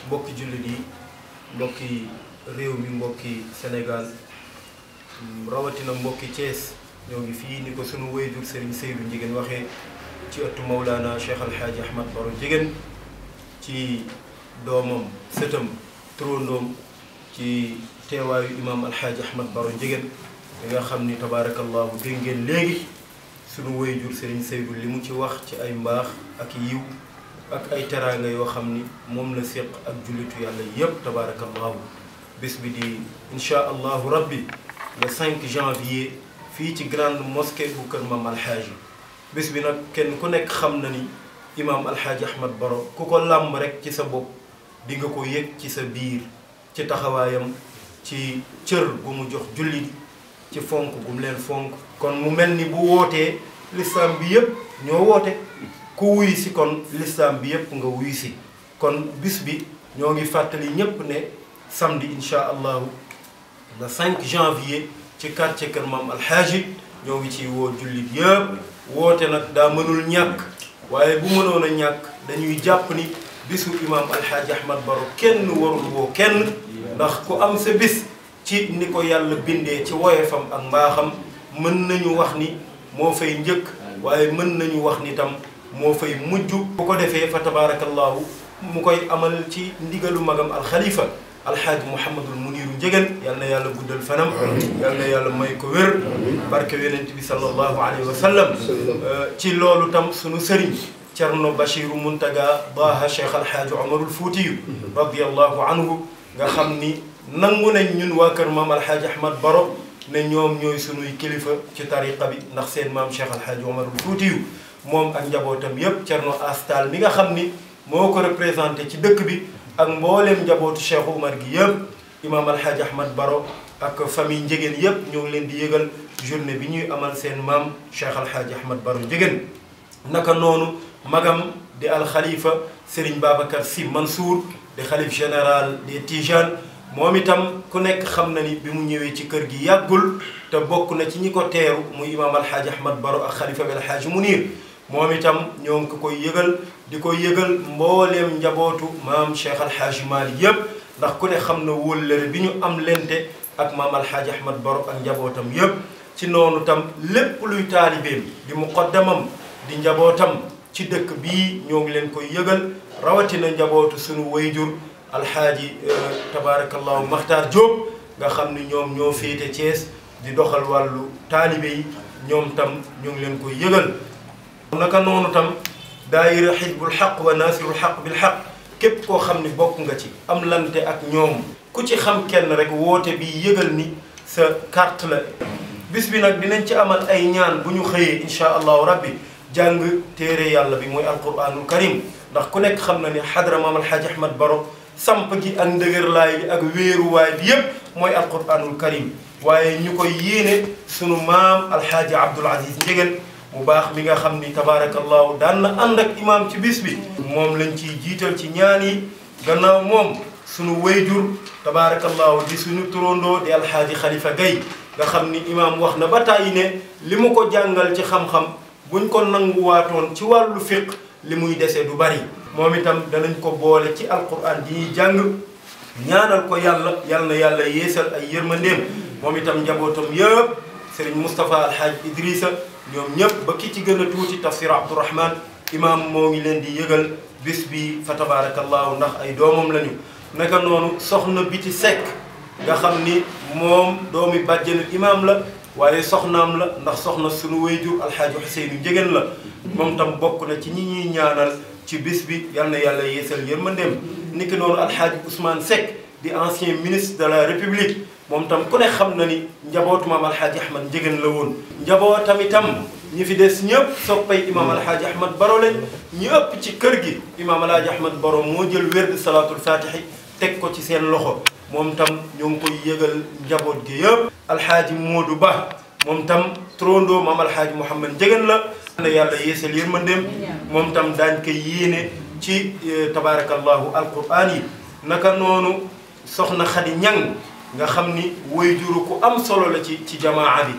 mbokki jullit yi mbokki réew mi mbokki Sénégal rawatina mbokki Thiès ñoo ngi fii ni ko sunu wayjur Serigne Seydou Ndiéguène waxee ci ëttu Mawlana Cheikh Al Hadji Ahmad Baro Ndiéguène ci doomam sëtam turandoom ci teewaayu imam Al Hadji Ahmad Baro Ndiéguène li nga xam ni tabaarakallahu dégg ngeen léegi sunu wayjur Serigne Seydou li mu ci wax ci ay mbaax ak yiw ak ay teraanga yoo xam ni moom la séq ak jullitu yàlla yépp tabaarakallahu bés bi di insha allahu rabbi le 5 janvier fii ci grande mosquée bu kër Maam Alxaaji bés bi nag kenn ku nekk xam na ni imaam Alxaaji Ahmad Baro ku ko làmb rek ci sa bopp di nga ko yëg ci sa biir ci taxawaayam ci cër bu mu jox jullit ci fonk gu mu leen fonk kon mu mel ni bu wootee lislaam bi yépp ñoo woote ku wuy si kon lislaam bi yépp nga wuy si kon bis bi ñoo ngi fàttali ñépp ne samedi insha allahu le 5 janvier ci quartier kër Maam Alxaaji ñoo ngi ci woo jullit yépp woote nag daa mënul ñàkk waaye bu mënoon a ñàkk dañuy jàpp ni bisu imaam Alxaaji Ahmad Baro kenn warul woo kenn ndax ku am sa bis ci ni ko yàlla bindee ci woyefam ak mbaaxam mën nañu wax ni moo fay njëkk waaye mën nañu wax ni tam moo fay mujj bu ko defee fa tabarakallahu mu koy amal ci ndigalu magam alxalifa alxaaji Mouhamadul Muniru Ndiéguène yal na yàlla guddal fanam yal na yàlla may ko wér barke yonent bi sallallahu alayhi wa sallam ci loolu tam sunu sëriñ Cerno Bachiru Muntaga Daha Cheikh alxaaji Omarul Fuutiyu radiallahu anhu nga xam ni nangu nañ ñun waa kër maam alxaaji Ahmad Baro ne ñoom ñooy sunuy kilifa ci tariqa bi ndax seen maam Cheikh alxaaji Omarul Fuutiyu moom ak njabootam yépp Cerno Astal mi nga xam ni moo ko représenté ci dëkk bi ak mbooleem njabootu Cheikh Oumar gi yëpp imaam Alxaaji Ahmad Baro ak famille Ndiéguène yëpp ñoo ngi leen di yëgal journée bi ñuy amal seen maam Cheikh Alxaaji Ahmad Baro Ndiéguène naka noonu magam di alxalifa Serigne Babacar Sy Mansour di xalif général des Tijanes moom itam ku nekk xam na ni bi mu ñëwee ci kër gi yàggul te bokk na ci ñi ko teeru muy imaam Alxaaji Ahmad Baro ak xalifa bi Alxaaji Munir moom itam ñoo ngi ko koy yëgal di ko yëgal mbooleem njabootu maam Cheikh Alxaaji Maalik yëpp ndax ku ne xam na wóllëre bi ñu am lente ak maam Alxaaji Ahmad Baro ak njabootam yëpp ci noonu tam lépp luy taalibeem di muqaddamam di njabootam ci dëkk bii ñoo ngi leen koy yëgal rawatina njabootu sunu wayjur alxaaji tabarakallahu Maxtaar Jóob nga xam ni ñoom ñoo féete Thiès di doxal wàllu taalibe yi ñoom tam ñoo ngi leen koy yëgal naka noonu tam daayira xisbul xaq wa nasirul xaq bil xaq képp koo xam ni bokk nga ci am lante ak ñoom ku ci xam kenn rek woote bi yëgal ni sa carte la bis bi nag dinañ ci amal ay ñaan bu ñu xëyee insha allahu rabbi jàng téere yàlla bi mooy alquranul karim ndax ku nekk xam na ni xadra maam Alxaaji Ahmad Baro samp gi ak ndëgërlaay bi ak wéeruwaay bi yépp mooy alquranul karim waaye ñu koy yéene sunu maam alxaaji Abdul Aziz Ndiéguène mu baax mi nga xam ni tabaarakallahu daan na ànd ak imaam ci bis bi moom lañ ciy jiital ci ñaan yi gannaaw moom sunu wayjur tabaarakallahu di sunu turandoo di alxaaji Xalifa Gay nga xam ni imaam wax na ba tàyyi ne li mu ko jàngal ci xam-xam buñ ko nanguwaatoon ci wàllu fiq li muy dese du bari moom itam danañ ko boole ci alquran di ñuy jàng ñaanal ko yàlla yal na yàlla yeesal ay yërmandeem moom itam njabootam yëpp Serigne Moustapha Alhaaj Idrissa ñoom ñëpp ba ki ci gën a tuuti tafsir Abdourahman imaam moo ngi leen di yëgal bis bi fa tabarakallahu ndax ay doomam lañu naka noonu soxna Biti Seck nga xam ni moom doomi bàjjenu imaam la waaye soxnaam la ndax soxna sunu wayjur alxaaji Ousseynou Ndiéguène la moom tam bokk na ci ñi ñuy ñaanal ci bis bi yal na yàlla yeesal yërmandeem niki noonu alxaaji Ousmane Seck di ancien ministre de la République moom tam ku ne xam na ni njabootu maam alxaaji Ahmad Ndiéguène la woon njabootam itam ñi fi des ñëpp soppay imaam alxaaji Ahmad Baro lañ ñi ëpp ci kër gi imaam alxaaji Ahmad Baro moo jël wérdu salaatul fatihi teg ko ci seen loxo moom tam ñoo ngi koy yëgal njaboot gi yëpp alxaaji Modou Ba moom tam trondoo maam alxaaji Mouhamad Ndiéguène la na yàlla yeesal yërmandeem moom tam daañ koy yéene ci tabarakallahu alquran yi naka noonu soxna Xadi Ñang nga xam ni way juru ku am solo la ci jamaa bi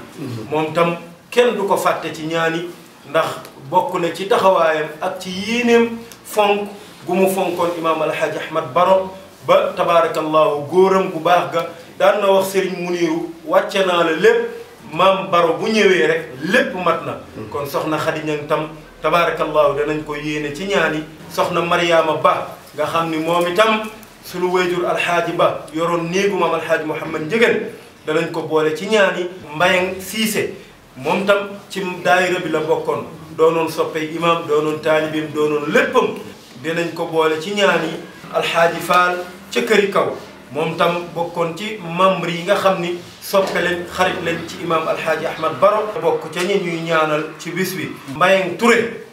moom tam kenn du ko fàtte ci ñaani ndax bokk na ci taxawaayam ak ci yéeneem fonk gu mu fonkoon imaam alxaaji Ahmad Baro ba tabaarakallaahu góoram gu baax ga daan na wax Serigne Muniru wàcce naa la lépp maam Baro bu ñëwee rek lépp mat na kon soxna Xadi Ñaŋ tam tabaarakallaahu danañ ko yéene ci ñaani soxna Mariama Ba nga xam ni moom itam sunu wayjur alxaaji Ba yoroon néegu maam alxaaji Mouhamad Njëgeen danañ ko boole ci ñaani Mbayang Siise moom tam ci daayira bi la bokkoon doonoon soppey imam doonoon taalibeem doonoon léppam dinañ ko boole ci ñaani alxaaji Faal ca këri kaw moom tam bokkoon ci membre yi nga xam ni soppe leen xarit leen ci imam alxaaji Ahmad Baro bokk ca ñi ñuy ñaanal ci bis bi Mbayang Touré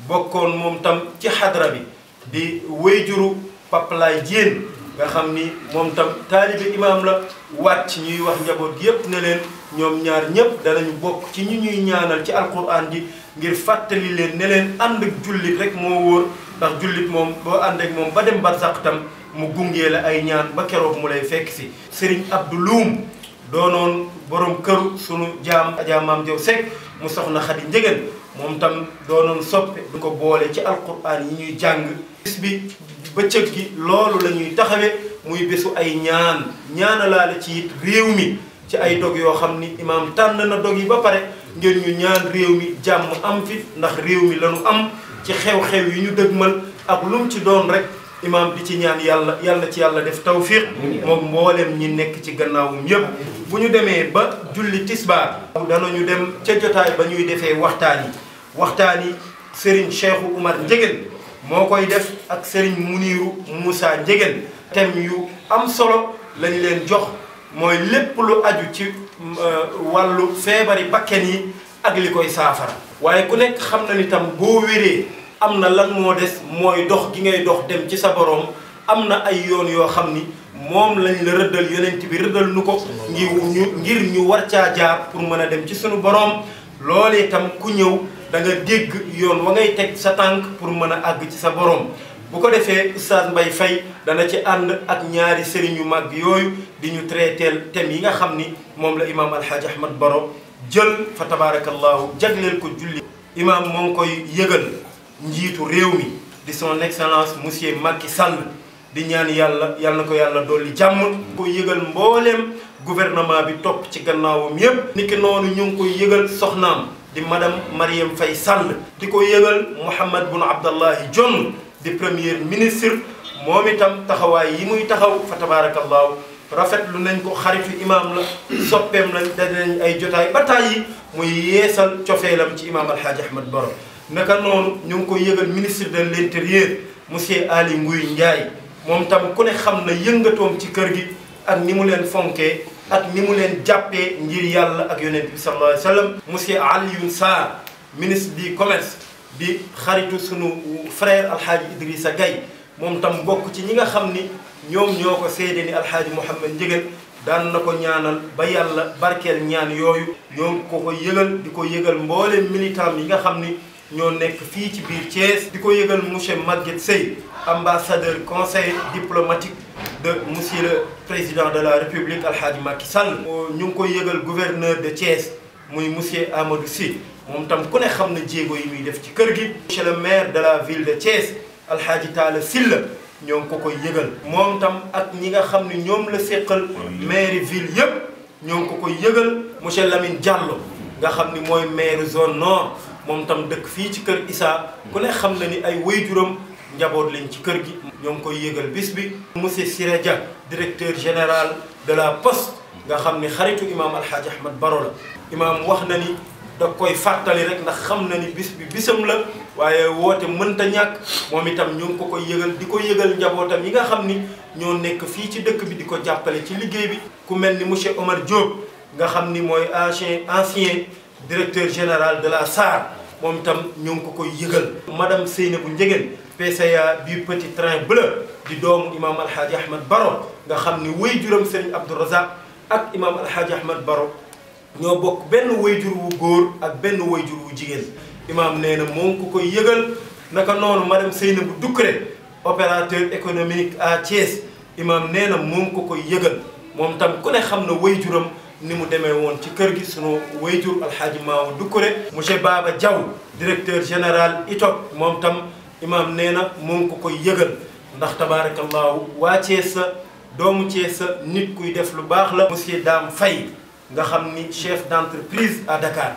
bokkoon moom tam ci xadra bi di wayjuru Papalaay Jéen nga xam ni moom tam taalibe imam la wàcc ñuy wax njaboot gi yépp ne leen ñoom ñaar ñépp danañu bokk ci ñi ñuy ñaanal ci alquran ji ngir fàttali leen ne leen ànd ak jullit rek moo wóor ndax jullit moom boo ànd ak moom ba dem barsàq tam mu gungee la ay ñaan ba keroog mu lay fekk si Serigne Abdou Loum doonoon borom këru sunu jaam Adja Maam Jaw Seck mu soxna Xadi Njëgeen moom tam doonoon soppe du ko boole ci alquran yi ñuy jàng bis bi bëccëg gi loolu la ñuy taxawe muy bésu ay ñaanalaale ci it réew mi ci ay dog yoo xam ni imaam tànn na dog yi ba pare ngeen ñu ñaan réew mi jàmm am fi ndax réew mi lañu am ci xew-xew yi ñu dëgmal ak lu mu ci doon rek imaam di ci ñaan yàlla ci yàlla def tawfiq moom mboolem ñi nekk ci gannaawum yëpp bu ñu demee ba julli tisbaar danañu dem ca jotaay ba ñuy defee waxtaan yi Serigne Cheikhou Oumar Njëgeen moo koy def ak Serigne Muniru Moussa Njëgeen thème yu am solo lañ leen jox mooy lépp lu aju ci wàllu feebari bakken yi ak li koy saafara waaye ku nekk xam na ni tam boo wéree am na lan moo des mooy dox gi ngay dox dem ci sa borom am na ay yoon yoo xam ni moom lañ la rëddal yonent bi rëddal nu ko ngir ñu war caa jaar pour mën a dem ci sunu borom loolee itam ku ñëw da nga dégg yoon wa ngay teg sa tànk pour mën a àgg ci sa borom bu ko defee Oustaz Mbaye Faye dana ci ànd ak ñaari sëriñ yu mag yooyu di ñu traiteel thèmes yi nga xam ni moom la imaam alxaaji Ahmad Baro jël fa tabarakallahu jagleel ko julli imaam moo ngi koy yëgal njiitu réew mi di son excellence monsieur Macky Sall di ñaan yàlla na ko yàlla dolli jàmm ko yëgal mbooleem gouvernement bi topp ci gannaawam yépp niki noonu ñu ngi koy yëgal soxnaam di madame Marième Faye Sall di ko yëgal Mouhamed Boun Abdallahi Dionne di premier ministre moom itam taxawaay yi muy taxaw fa tabarakallahu rafetlu nañ ko xaritu imaam la soppeem lañ danañ ay jotaay bataay yi muy yeesal cofeelam ci imaam alxaaji Ahmad Baro naka noonu ñu ngi koy yëgal ministre de l'intérieur monsieur Ali Nguy Ndiaye moom tam ku ne xam na yëngatoom ci kër gi ak ni mu leen fonkee ak ni mu leen jàppee ngir yàlla ak yonent bi sallallahu alayhi wa sallam monsieur Alioune Sarr ministre du commerce di xaritu sunu frère alxaaji Idrissa Gaye moom tam bokk ci ñi nga xam ni ñoom ñoo ko seede ni alxaaji Mouhamad Njëgeen daan na ko ñaanal ba yàlla barkeel ñaan yooyu ñoo ko yëgal di ko yëgal mboolem militant yi nga xam ni ñoo nekk fii ci biir Thiès di ko yëgal monsieur Maguette Seye ambassadeur conseil diplomatique de monsieur le président de la république alxaaji Macky Sall ñu ngi koy yëgal gouverneur de Thiès muy monsieur Amadou Sy moom tam ku ne xam na jéego yi muy def ci kër gi monsieur le maire de la ville de Thiès alxaaji Talla Sylla ñoo ngi ko koy yëgal moom tam ak ñi nga xam ne ñoom la séqal maire ville yëpp ñoo ngi ko koy yëgal monsieur Lamine Diallo nga xam ni mooy maire zone nord moom tam dëkk fii ci kër Issa ku ne xam na ni ay waajuram njaboot lañ ci kër gi ñoo ngi koy yëgal bis bi monsieur Siré Dia directeur général de la poste nga xam ni xaritu imaam alxaaji Ahmad Baro la imaam wax na ni da koy fàttali rek ndax xam na ni bis bi bisam la waaye woote mënta ñàkk moom itam ñu ngi ko koy yëgal di ko yëgal njabootam yi nga xam ni ñoo nekk fii ci dëkk bi di ko jàppale ci liggéey bi ku mel ni monsieur Omar Diop nga xam ni mooy ancien directeur général de la SAR moom itam ñu ngi ko koy yëgal madame Seynabou Njëgeen PCA du petit train bleu di doomu imam alhaaji Ahmad Baro nga xam ni waajuram Serigne Abdou Razak ak imam alhaaji Ahmad Baro ñoo bokk benn waajur wu góor ak benn waajur wu jigéen imam nee na moo ngi ko koy yëgal naka noonu madame Seynabou Doucouré opérateur économique à Thiès imam nee na moo ngi ko koy yëgal moom tam ku ne xam na waajuram ni mu demee woon ci kër gi sunu wayjur alxaaji Maawu Dukkure. monsieur Baba Diaw directeur général ITOP moom tam imam nee na mu ngi ko koy yëgal ndax tabarakallahu waa Thiès doomu Thiès nit kuy def lu baax la. monsieur Dame Faye nga xam ni chef d'entreprise à Dakar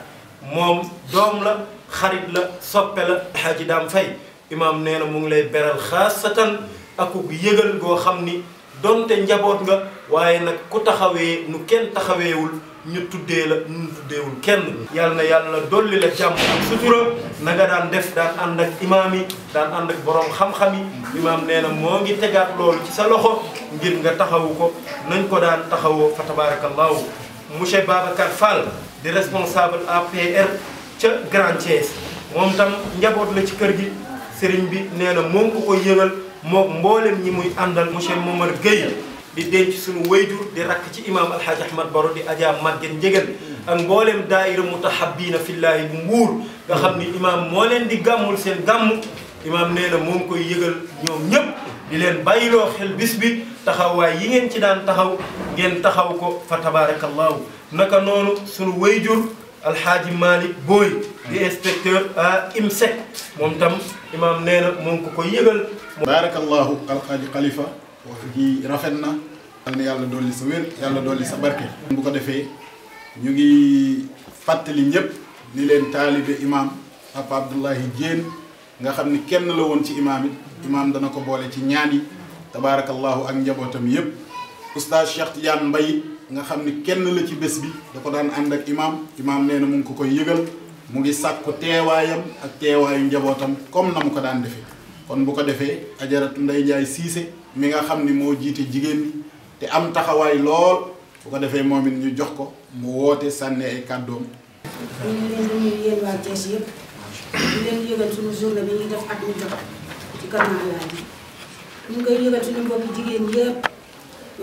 moom doom la xarit la soppe la alxaaji Dame Faye imam nee na mu ngi lay beral xaasatan ak ku yëgal goo xam ni donte njaboot nga waaye nag ku taxawee nu kenn taxaweewul ñu tuddee la ñu tuddeewul kenn. yàlla na yàlla dolli la jàmm ak sutura na nga daan def daan ànd ak imaam yi daan ànd ak borom xam-xam yi. imaam nee na moo ngi tegaat loolu ci sa loxo ngir nga taxawu ko nañ ko daan taxawoo fa tabarakallahu. monsieur Babacar Fall di responsable APR ca Grand Thiès moom tam njaboot la ci kër gi sëriñ bi nee na moo ngi ko koy yëgal mook mboolem ñi muy àndal. monsieur Momar Gueye di denc suñu wayjur di rakk ci imam alhaaji Ahmad Baro di Adja Maguette Njegéen ak mboolem daayira mutahabbiina fillaahi bu Mbuur nga xam ni imam moo leen di gàmmul seen gàmm. imam nee na moo ngi koy yëgal ñoom ñëpp di leen bàyyiloo xel bis bi taxawaay yi ngeen ci daan taxaw ngeen taxaw ko fa tabarakallahu. naka noonu suñu wayjur alhaaji Malick Boy di inspecteur à IMSEC moom tam imam nee na moo ngi ko koy yëgal. barakallahu alxaaji Khalifa wax ji rafet na. yal na yàlla dolli sa wér yàlla dolli sa barke. bu ko defee ñu ngi fàttali ñëpp ni leen taalibe imam Papa Abdoulaye Diène nga xam ni kenn la woon ci imam it imam dana ko boole ci ñaan yi tabarakallahu ak njabootam yëpp. oustaz Cheikh Tidiane Mbaye nga xam ni kenn la ci bés bi da ko daan ànd ak imam nee na mu ngi ko koy yëgal mu ngi sàkku teewaayam ak teewaayu njabootam comme na mu ko daan defee. kon bu ko defee ajaratu Ndey Njaay Siise mi nga xam ni moo jiite jigéen ñi te am taxawaay lool bu ko defee moom it ñu jox ko mu woote sànni ay kàddoom. ñu ngi leen di nuyu yéen waa Thiès yëpp di leen yëgal suñu journée bi ñuy def at mu jot ci kër Alaaji ñu ngi koy yëgal suñu mbokki jigéen yëpp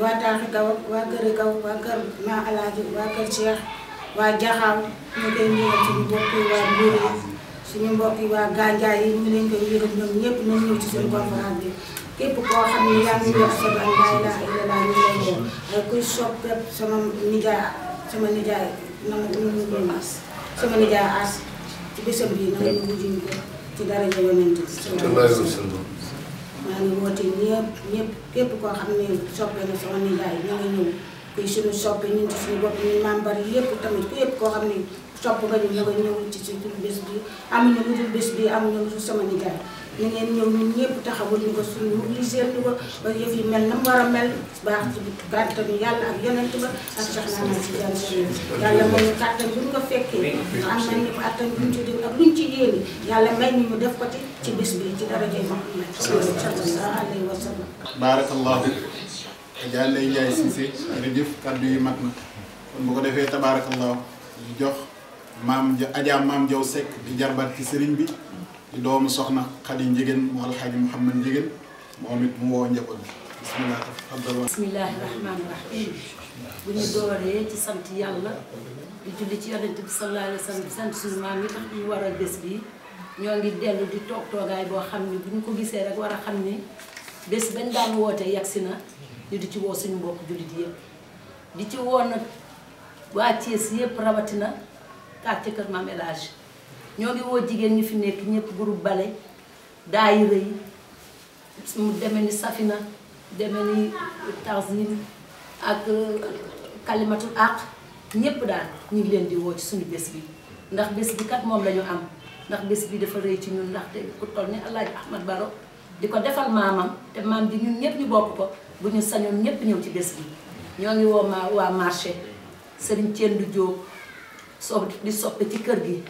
waa Taaxi Kaw waa Këri Kaw waa kër Ma Alaaji waa kër Cheikh waa Jaxaaw ñu koy yëgal suñu mbokk yi waa Mbuur yi suñu mbokk yi waa Gandiaye yi ñu leen koy yëgal ñoom ñëpp nañ ñëw ci suñu conférence bi. képp koo xam ne yaa ngi wax ashhadu an laa ilaaha illallaah ñu lay woo kuy soppeek sama nijaay sama nijaay as ci bésam bii na nga ñu wujjuñ ko ci daraja yonent bi sallallahu alayhi wa sallam. maa ngi woote ñëpp képp koo xam ne soppe na sama nijaay na nga ñëw kuy suñu soppe ñun ci suñu bopp ñu membre yëpp tamit képp koo xam ne sopp nga ñu na nga ñëw ci suñu bés bi amuñu lu dul bés bi amuñu lu dul sama nijaay. ñu ngeen ñëw ñun ñëpp taxawul ñu ko suñu mobiliser ñu ko ba yëf yi mel na mu war a mel baax ci kàttanu yàlla ak yonent ba ak soxna na si jàll yàlla mooy ñu kàttan bu ñu ko fekkee ñu am nañ ñu kàttan bu ñu ci def ak luñ ci yéene yàlla may ñu def ko ci bis bi ci daraja Muhammad sallallahu alayhi wa sallam. baarakallahu Adja Ndey Njaay Siise jërëjëf kàddu yi mat na kon bu ko defee tabaarakallahu ñu jox Adja Maam Jaw Seck di jarbaat ci sëriñ bi di doomu soxna Xadi Njegéen mu alxaaji Mouhamad Njegéen moom it mu woo njaboot bi bismillah tafadal. bismillahi rahmaani rahim bu ñu dooree ci sant yàlla di julli ci yonent bi sallallahu alayhi wa sallam di sant suñu maam yi tax ñu war a bés bi ñoo ngi dellu di toog toogaay boo xam ne bu ñu ko gisee rek war a xam ne bés bañ daan woote yegsi na ñu di ci woo suñu mbokk jullit yëpp di ci woo nag waa Thiès yëpp rawatina quartier Kër Maam El Hadj ñoo ngi woo jigéen ñi fi nekk ñëpp groupe bale daayira yi mu deme ni Safina deme ni Tarzine ak Kalimatul Aq ñëpp daal ñu ngi leen di woo ci suñu bés bi ndax bés bi kat moom la ñu am ndax bés bi dafa rëy ci ñun ndaxte ku toll ni Alaaji Ahmad Baro di ko defal maamam te maam bi ñun ñëpp ñu bokk ko bu ñu sañoon ñëpp ñëw ci bés bi ñoo ngi woo waa marché Serigne Thiendou Diop soo di soppe ci kër gi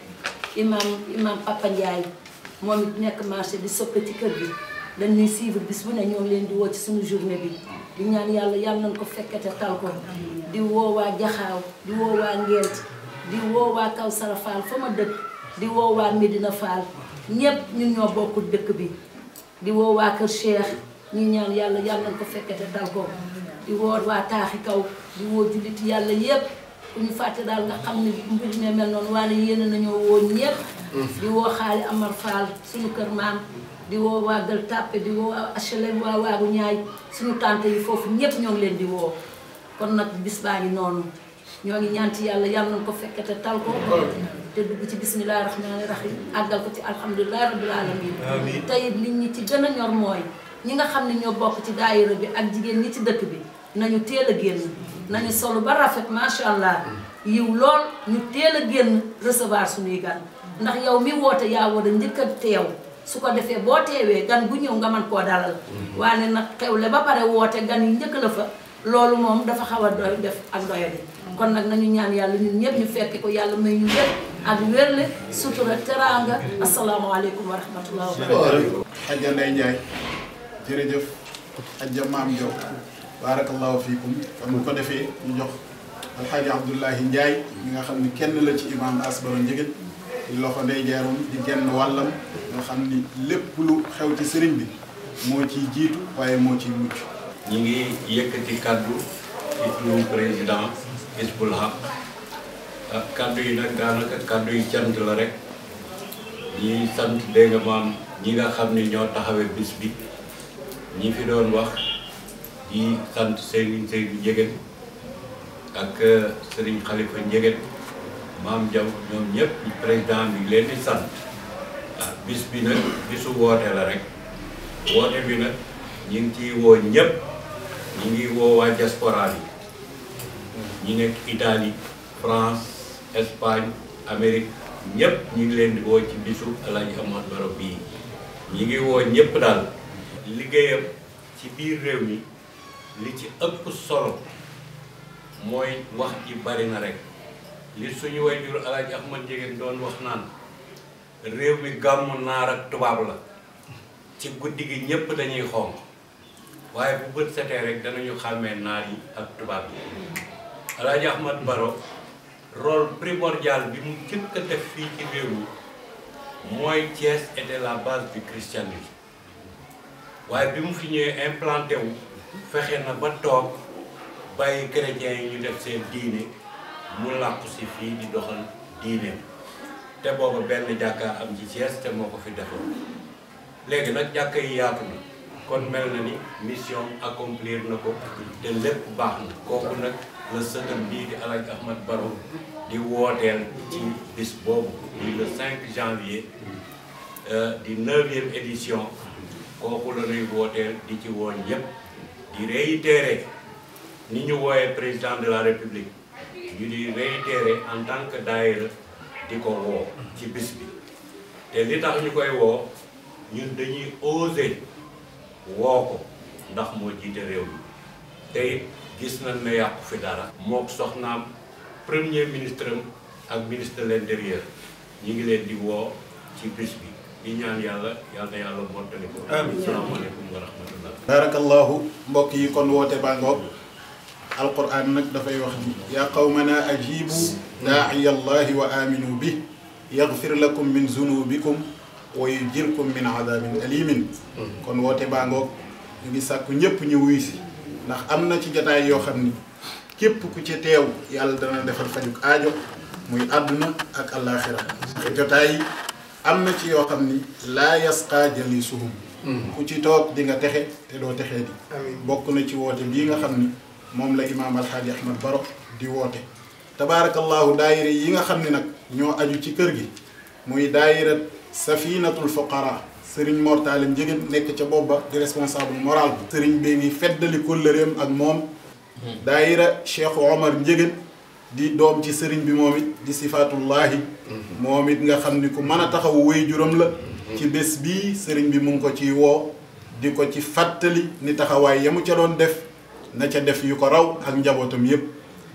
imam Papa Ndiaye moom it nekk marché di soppe ci kër gi dañuy suivre bis bu ne ñoo ngi leen di woo ci suñu journée bi di ñaan yàlla nañ ko fekkete tal ko di woo waa Jaxaaw di woo waa Ngent di woo waa Kawsara Fall fa ma dëkk di woo waa Medina Fall ñëpp ñun ñoo bokk dëkk bi di woo waa Kër Cheikh ñu ñaan yàlla nañ ko fekkete tal ko di woo waa Taaxi Kaw di woo jullit yàlla yëpp ku ñu fàtte daal nga xam ne mbir mi mel noonu waaye yéene nañoo woo ñëpp di woo Xaali Amar Fall suñu kër maam di woo waa Gueule Tapée di woo waa HLM waa Waagu Ñaay suñu tante yi foofu ñëpp ñoo ngi leen di woo kon nag bis baa ngi noonu ñoo ngi ñaan ci yàlla yàlla nañ ko fekke te tal ko te dugg ci bismillahi rahmaani rahim àggal ko ci alhamdulilahi rabbil alamin tey li ñi ci gën a ñor mooy ñi nga xam ne ñoo bokk ci daayira bi ak jigéen ñi ci dëkk bi nañu teel a génn nañu solo ba rafet macha allah yiw lool ñu teel a génn recevoir suñuy gan ndax yow mi woote yaa war a njëkk a teew su ko defee boo teewee gan bu ñëw nga mën koo dalal waaye nag xewle ba pare woote gan yi njëkk la fa loolu moom dafa xaw a doy def ak doyadi kon nag nañu ñaan yàlla ñun ñëpp ñu fekke ko yàlla may ñu wér ak wérle sutura teraanga asalaamaaleykum wa rahmatulah wa barakatuh. Adja Ndeye Ndiaye jërëjëf Adja Maam Diop barakallahu fiikum kon bu ko defee ñu jox alxaaji Abdoulahi Ndiaye mi nga xam ni kenn la ci imam Asbaro Ndiéguène di loxo ndey jaarum di genn wàllam nga xam ni lépp lu xew ci sëriñ bi moo ciy jiitu waaye moo ciy mucc. ñi ngi yëkkati kaddu ci turu président Hizbul Haq kaddu yi nag daanaka kaddu yi cant la rek ñi sant dégg nga maam ñi nga xam ni ñoo taxawee bis bi ñi fi doon wax di sant Serigne Seydou Ndiéguène ak Serigne Khalifa Ndiéguène maam Diaw ñoom ñëpp président bi leen di sant bis bi nag bisu woote la rek woote bi nag ñi ngi ciy woo ñëpp ñi ngi woo waa diaspora yi ñi nekk Italie France Espagne Amérique ñëpp ñi ngi leen di woo ci bisu El Hadj Ahmad Baro bii ñi ngi woo ñëpp daal liggéeyam ci biir réew mi li ci ëpp solo mooy wax ji bari na rek li suñu wayjur El Hadj Ahmad Ndiéguène doon wax naan réew mi gàmmu naar ak tubaab la ci guddi gi ñëpp dañuy xonq waaye bu bët setee rek danañu xàmmee naar yi ak tubaab yi El Hadj Ahmad Baro rôle primordial bi mu jëkk a def fii ci réew mi mooy Thiès était la base du christianisme waaye bi mu fi ñëwee implanté wu fexe na ba toog bàyyi chrétiens yi ñu def seen diine mu làqu si fii di doxal diineem te booba benn jàkka am ci Thiès te moo ko fi defoon léegi nag jàkka yi yaatu na kon mel na ni mission accomplir na ko te lépp baax na kooku nag la sëtam bii di El Hadj Ahmad Baro di wooteel ci bis boobu di le 5 janvier di 9e édition kooku la ñuy wooteel di ci woo ñëpp di réitérer ni ñu wooyee président de la république ñu di réitérer en tant que daayira di ko woo ci bis bi te li tax ñu koy woo ñun dañuy oser woo ko ndax moo jiite réew mi te it gis nañ ne yàqu fi dara mook soxnaam premier ministre am ak ministre de l'intérieur ñi ngi leen di woo ci bis bi di ñaan yàlla na yàlla mottali ko. amiin asalaamaaleykum wa rahmatullah. barakallahu mbokk yi kon woote baa ngoog alquran nag dafay wax ni yaa qawmana ajibu daa'iya allahi wa aminu bi yaghfir lakum min zunubikum wa yujirkum min adabin alimin kon woote baa ngoog ñu ngi sàkku ñëpp ñu wuy si ndax am na ci jotaay yoo xam ni képp ku ci teew yàlla dana defal fajuk aajo muy àdduna ak àllaaxira jotaay yi am na ci yoo xam ni laa yasqa jalisuhum ku ci toog di nga texe te doo texee di bokk na ci woote bii nga xam ni moom la imaam alxaaji Ahmad Baro di woote tabaarakallahu daayira yi nga xam ni nag ñoo aju ci kër gi muy daayira safinatul fuqara sëriñ Mortale Ndiéguène nekk ca bopp ba di responsable moral bi sëriñ bi ngi feddali kóllëreem ak moom daayira Cheikh Omar Ndiéguène di doom ci sëriñ bi moom it di sifaatullahi moom it nga xam ni ku mën a taxawu wéy juróom la ci bés bii sëriñ bi mu ngi ko ciy woo di ko ci fàttali ni taxawaay yamu ca doon def na ca def yu ko raw ak njabootam yépp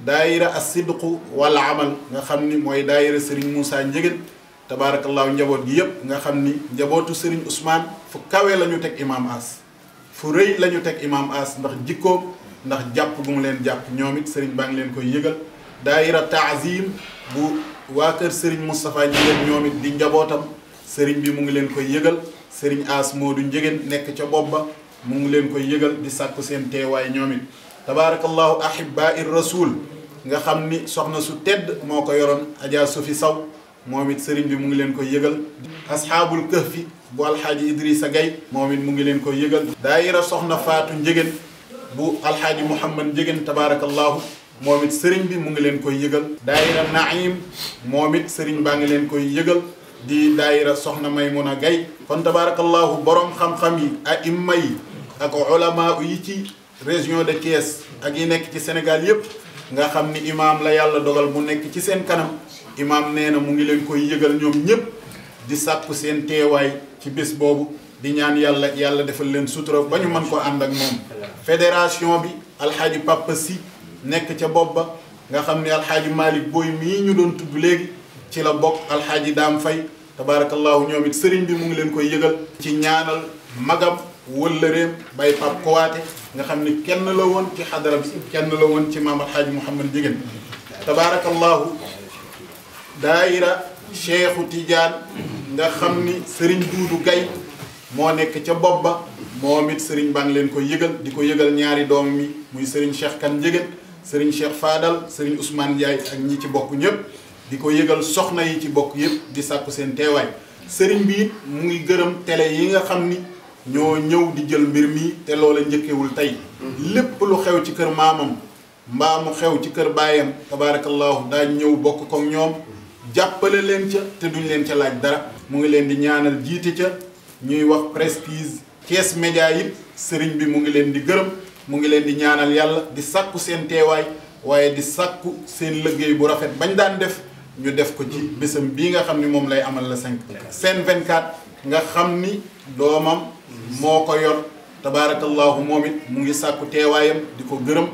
daayira as-sidqu wal amal nga xam ni mooy daayira sëriñ Moussa Ndiéguène tabaarakallaahu njaboot gi yëpp nga xam ni njabootu Serigne Ousmane fu kawe la ñu teg imam as fu rëy la ñu teg imam as ndax jikkoom ndax jàpp gu mu leen jàpp ñoom it Serigne baa ngi leen koy yëgal daayira taazim bu waa kër Serigne Moustapha Ndiéguène ñoom it di njabootam Serigne bi mu ngi leen koy yëgal Serigne as Modou Ndiéguène nekk ca bopp ba mu ngi leen koy yëgal di sàkku seen teewaay ñoom it tabaarakallaahu ahibaa ir rasul nga xam ni soxna su tedd moo ko yoroon Adja Sofi Saw moom it sëriñ bi mu ngi leen koy yëgal asxaabul kahfi bu alxaaji Idrissa Gaye moom it mu ngi leen koy yëgal daayira soxna Faatu Ndiéguène bu alxaaji Mouhamad Ndiéguène tabaarakallaahu moom it sëriñ bi mu ngi leen koy yëgal daayira Naim moom it sëriñ baa ngi leen koy yëgal di daayira soxna Maymuna Gay kon tabarakallahu borom xam-xam yi aimma yi ak ulama yi ci région de Thiès ak yi nekk ci Sénégal yépp nga xam ni imaam la yàlla dogal mu nekk ci seen kanam imaam nee na mu ngi leen koy yëgal ñoom ñépp di sàkku seen teewaay ci bés boobu di ñaan yàlla defal leen sutura ba ñu mën ko ànd ak moom fédération bi alxaaji Papa Si nekk ca bopp ba nga xam ne alxaaji Malick Boy mii ñu doon tudd léegi ci la bokk alxaaji Daam Fay tabarakallahu ñoom it sëriñ bi mu ngi leen koy yëgal ci ñaanal magam wëllëreem bay Pape Kowaate nga xam ni kenn la woon ci xadara bi kenn la woon ci maam alxaaji Mouhamad Ndiéguène tabarakallahu daayira Cheikhu Tidiane nga xam ni sëriñ Duudu Gay moo nekk ca bopp ba moom it sëriñ baa ngi leen koy yëgal di ko yëgal ñaari doom mi muy sëriñ Cheikh Kan Ndiéguène sëriñ Cheikh Fadal sëriñ Ousmane Ndiaye ak ñi ci bokk ñëpp di ko yëgal soxna yi ci bokk yëpp di sàkku seen teewaay sëriñ bi it mu ngi gërëm télé yi nga xam ni ñoo ñëw di jël mbir mi te loola njëkkewul tey lépp lu xew ci kër maamam mbaa mu xew ci kër baayam tabarakallahu daa ñëw bokk ko ñoom jàppale leen ca te duñ leen ca laaj dara mu ngi leen di ñaanal jiite ca ñuy wax Prestige Thiès Média yi sëriñ bi mu ngi leen di gërëm mu ngi leen di ñaanal yàlla di sàkku seen teewaay waaye di sàkku seen liggéey bu rafet bañ daan def ñu def ko ci bésam bii nga xam ni moom lay amal la 5 Sen 24 nga xam ni doomam moo ko yor tabaarakallahu moom it mu ngi sàkku teewaayam di ko gërëm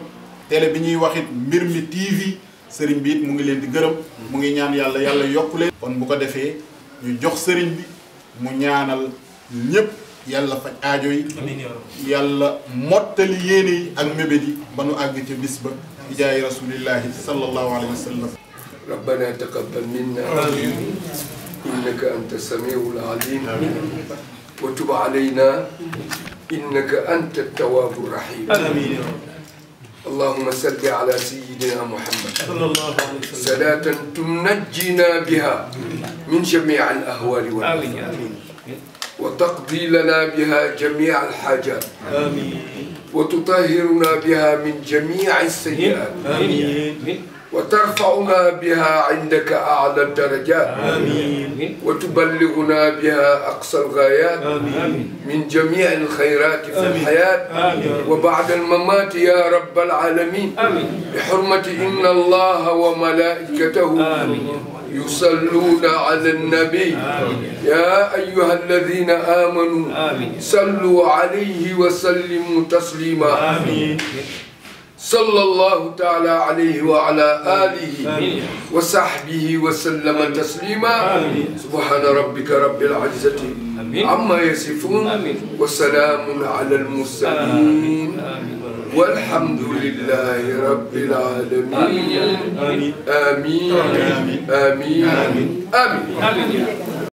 télé bi ñuy wax it mbir mi TV sëriñ bi it mu ngi leen di gërëm mu ngi ñaan yàlla yokku leen kon bu ko defee ñu jox sëriñ bi mu ñaanal ñépp yàlla faj aajo yi yàlla mottali yéene yi ak mébét yi ba nu àgg ca bis ba bi jaay rasulillahi sallallahu alayhi wa sallam ربنا تقبل منا إنك أنت السميع العليم وتب علينا إنك أنت التواب الرحيم آمين. اللهم صل على سيدنا محمد صلاة تنجينا بها من جميع الأهوال والآفات وتقضي لنا بها جميع الحاجات وتطهرنا بها من جميع السيئات وترفعنا بها عندك أعلى الدرجات وتبلغنا بها أقصى الغايات من جميع الخيرات في الحياة وبعد الممات يا رب العالمين بحرمة إن الله وملائكته يصلون على النبي يا أيها الذين آمنوا صلوا عليه وسلموا تسليما صلى الله تعالى عليه وعلى آله وصحبه وسلم تسليما سبحان ربك رب العزة عما يصفون وسلام على المرسلين والحمد لله رب العالمين آمين آمين آمين آمين